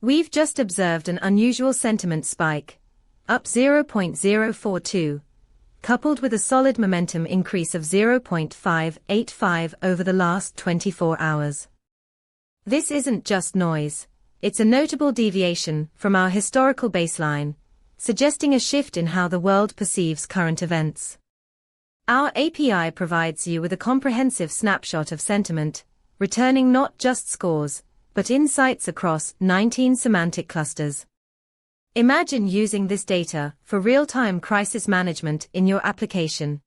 We've just observed an unusual sentiment spike, up 0.042, coupled with a solid momentum increase of 0.585 over the last 24 hours. This isn't just noise, it's a notable deviation from our historical baseline, suggesting a shift in how the world perceives current events. Our API provides you with a comprehensive snapshot of sentiment, returning not just scores, but insights across 19 semantic clusters. Imagine using this data for real-time crisis management in your application.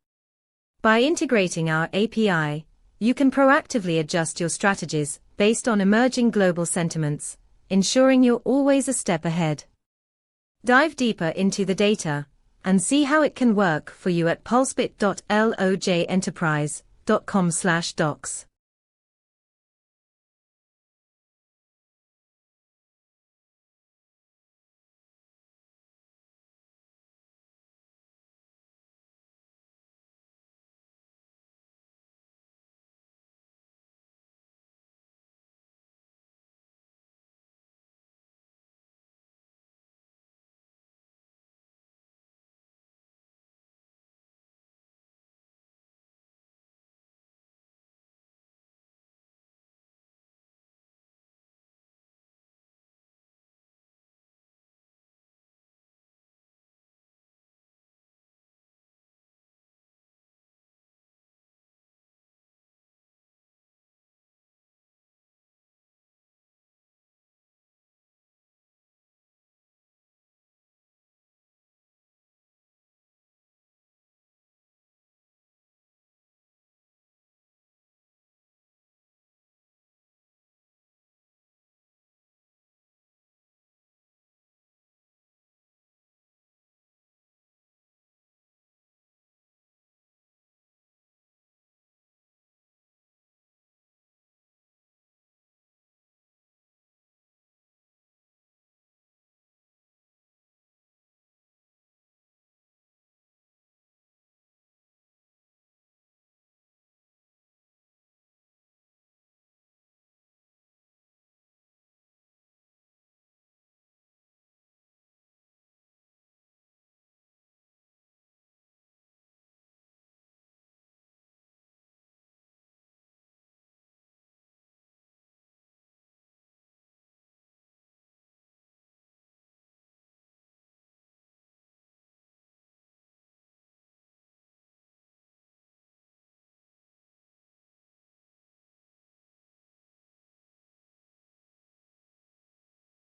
By integrating our API, you can proactively adjust your strategies based on emerging global sentiments, ensuring you're always a step ahead. Dive deeper into the data and see how it can work for you at pulsebit.lojenterprise.com/docs.